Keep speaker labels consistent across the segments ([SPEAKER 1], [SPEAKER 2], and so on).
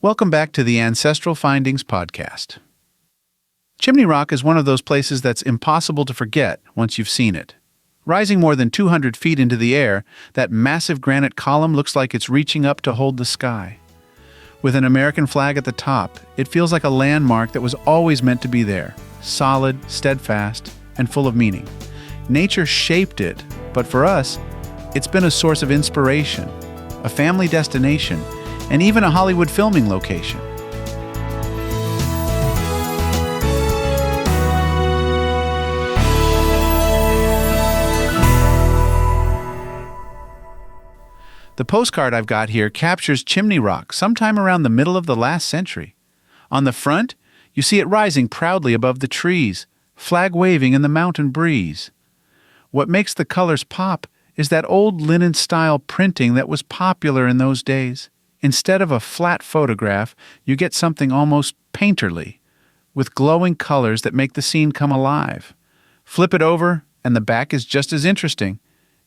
[SPEAKER 1] Welcome back to the Ancestral Findings podcast. Chimney Rock is one of those places that's impossible to forget once you've seen it. Rising more than 200 feet into the air, that massive granite column looks like it's reaching up to hold the sky. With an American flag at the top, it feels like a landmark that was always meant to be there, solid, steadfast, and full of meaning. Nature shaped it, but for us, it's been a source of inspiration, a family destination, and even a Hollywood filming location. The postcard I've got here captures Chimney Rock sometime around the middle of the last century. On the front, you see it rising proudly above the trees, flag waving in the mountain breeze. What makes the colors pop is that old linen-style printing that was popular in those days. Instead of a flat photograph, you get something almost painterly, with glowing colors that make the scene come alive. Flip it over, and the back is just as interesting.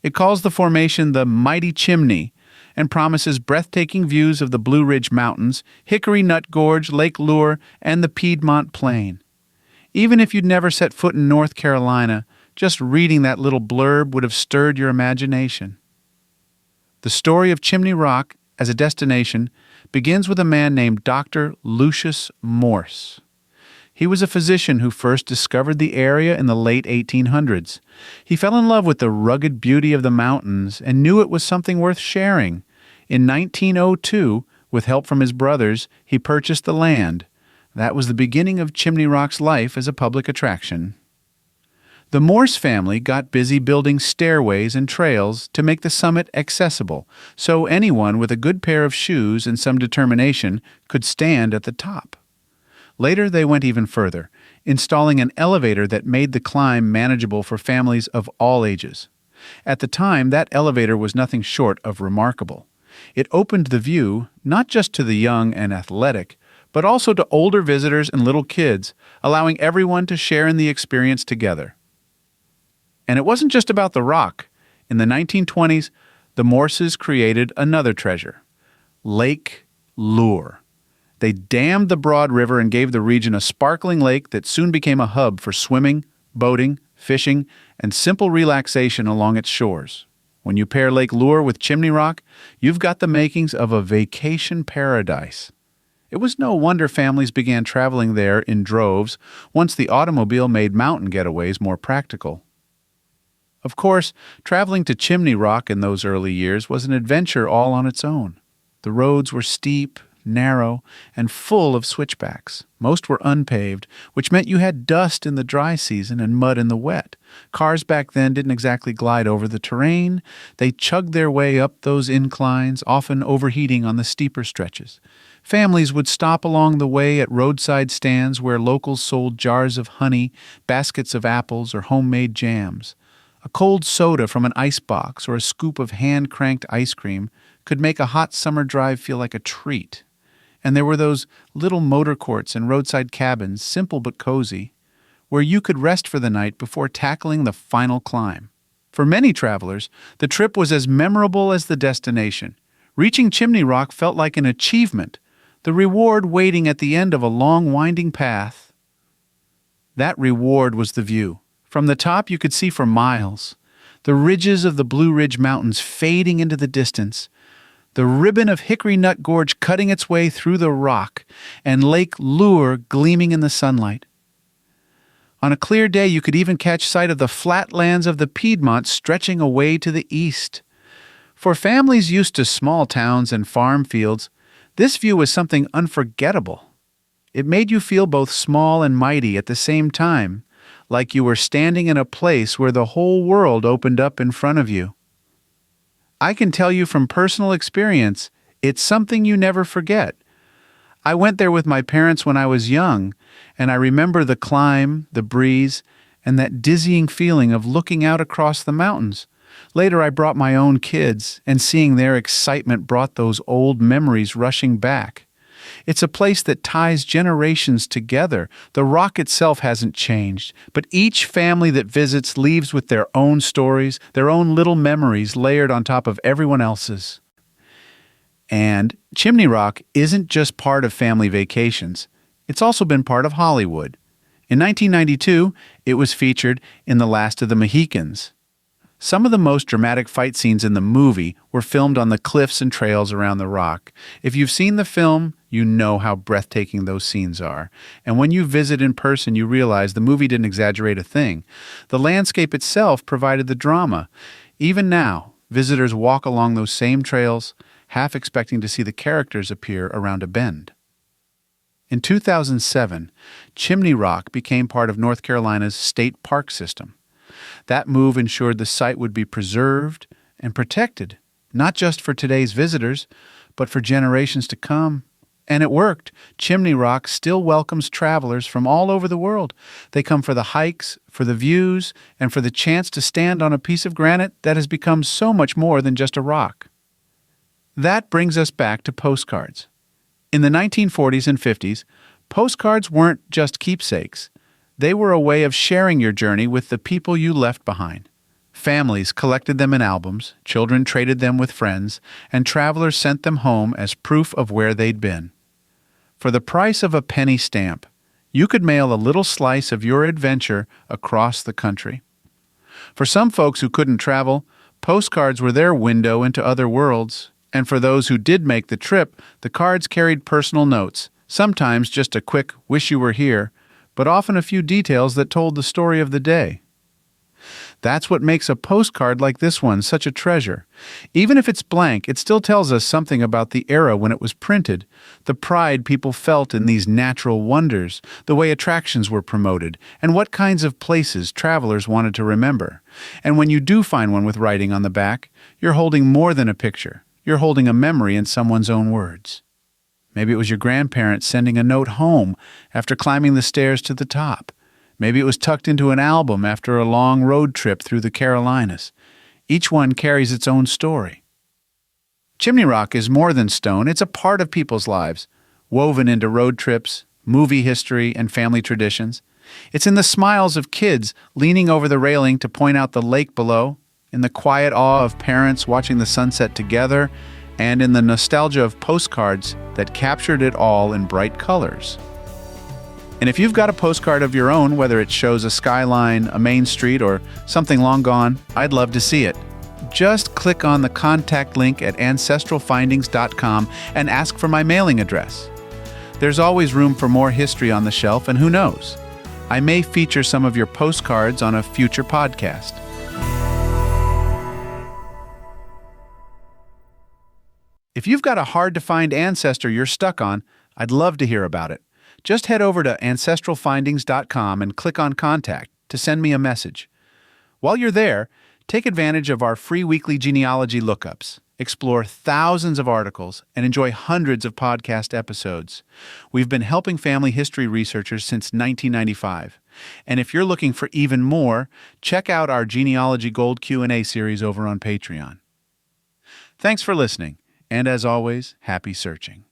[SPEAKER 1] It calls the formation the Mighty Chimney and promises breathtaking views of the Blue Ridge Mountains, Hickory Nut Gorge, Lake Lure, and the Piedmont Plain. Even if you'd never set foot in North Carolina, just reading that little blurb would have stirred your imagination. The story of Chimney Rock as a destination begins with a man named Dr. Lucius Morse. He was a physician who first discovered the area in the late 1800s. He fell in love with the rugged beauty of the mountains and knew it was something worth sharing. In 1902, with help from his brothers, he purchased the land. That was the beginning of Chimney Rock's life as a public attraction. The Morse family got busy building stairways and trails to make the summit accessible, so anyone with a good pair of shoes and some determination could stand at the top. Later, they went even further, installing an elevator that made the climb manageable for families of all ages. At the time, that elevator was nothing short of remarkable. It opened the view not just to the young and athletic, but also to older visitors and little kids, allowing everyone to share in the experience together. And it wasn't just about the rock. In the 1920s, the Morses created another treasure, Lake Lure. They dammed the broad river and gave the region a sparkling lake that soon became a hub for swimming, boating, fishing, and simple relaxation along its shores. When you pair Lake Lure with Chimney Rock, you've got the makings of a vacation paradise. It was no wonder families began traveling there in droves once the automobile made mountain getaways more practical. Of course, traveling to Chimney Rock in those early years was an adventure all on its own. The roads were steep, narrow, and full of switchbacks. Most were unpaved, which meant you had dust in the dry season and mud in the wet. Cars back then didn't exactly glide over the terrain. They chugged their way up those inclines, often overheating on the steeper stretches. Families would stop along the way at roadside stands where locals sold jars of honey, baskets of apples, or homemade jams. A cold soda from an icebox or a scoop of hand-cranked ice cream could make a hot summer drive feel like a treat. And there were those little motor courts and roadside cabins, simple but cozy, where you could rest for the night before tackling the final climb. For many travelers, the trip was as memorable as the destination. Reaching Chimney Rock felt like an achievement, the reward waiting at the end of a long, winding path. That reward was the view. From the top, you could see for miles, the ridges of the Blue Ridge Mountains fading into the distance, the ribbon of Hickory Nut Gorge cutting its way through the rock, and Lake Lure gleaming in the sunlight. On a clear day, you could even catch sight of the flatlands of the Piedmont stretching away to the east. For families used to small towns and farm fields, this view was something unforgettable. It made you feel both small and mighty at the same time, like you were standing in a place where the whole world opened up in front of you. I can tell you from personal experience, it's something you never forget. I went there with my parents when I was young, and I remember the climb, the breeze, and that dizzying feeling of looking out across the mountains. Later, I brought my own kids, and seeing their excitement brought those old memories rushing back. It's a place that ties generations together. The rock itself hasn't changed, but each family that visits leaves with their own stories, their own little memories layered on top of everyone else's. And Chimney Rock isn't just part of family vacations. It's also been part of Hollywood. In 1992, it was featured in The Last of the Mohicans. Some of the most dramatic fight scenes in the movie were filmed on the cliffs and trails around the rock. If you've seen the film, you know how breathtaking those scenes are. And when you visit in person, you realize the movie didn't exaggerate a thing. The landscape itself provided the drama. Even now, visitors walk along those same trails, half expecting to see the characters appear around a bend. In 2007, Chimney Rock became part of North Carolina's state park system. That move ensured the site would be preserved and protected, not just for today's visitors, but for generations to come. And it worked. Chimney Rock still welcomes travelers from all over the world. They come for the hikes, for the views, and for the chance to stand on a piece of granite that has become so much more than just a rock. That brings us back to postcards. In the 1940s and 50s, postcards weren't just keepsakes. They were a way of sharing your journey with the people you left behind. Families collected them in albums, children traded them with friends, and travelers sent them home as proof of where they'd been. For the price of a penny stamp, you could mail a little slice of your adventure across the country. For some folks who couldn't travel, postcards were their window into other worlds, and for those who did make the trip, the cards carried personal notes, sometimes just a quick "wish you were here," but often a few details that told the story of the day. That's what makes a postcard like this one such a treasure. Even if it's blank, it still tells us something about the era when it was printed, the pride people felt in these natural wonders, the way attractions were promoted, and what kinds of places travelers wanted to remember. And when you do find one with writing on the back, you're holding more than a picture. You're holding a memory in someone's own words. Maybe it was your grandparents sending a note home after climbing the stairs to the top. Maybe it was tucked into an album after a long road trip through the Carolinas. Each one carries its own story. Chimney Rock is more than stone. It's a part of people's lives, woven into road trips, movie history, and family traditions. It's in the smiles of kids leaning over the railing to point out the lake below, in the quiet awe of parents watching the sunset together, and in the nostalgia of postcards that captured it all in bright colors. And if you've got a postcard of your own, whether it shows a skyline, a main street, or something long gone, I'd love to see it. Just click on the contact link at ancestralfindings.com and ask for my mailing address. There's always room for more history on the shelf, and who knows, I may feature some of your postcards on a future podcast. If you've got a hard-to-find ancestor you're stuck on, I'd love to hear about it. Just head over to ancestralfindings.com and click on Contact to send me a message. While you're there, take advantage of our free weekly genealogy lookups, explore thousands of articles, and enjoy hundreds of podcast episodes. We've been helping family history researchers since 1995. And if you're looking for even more, check out our Genealogy Gold Q&A series over on Patreon. Thanks for listening. And as always, happy searching.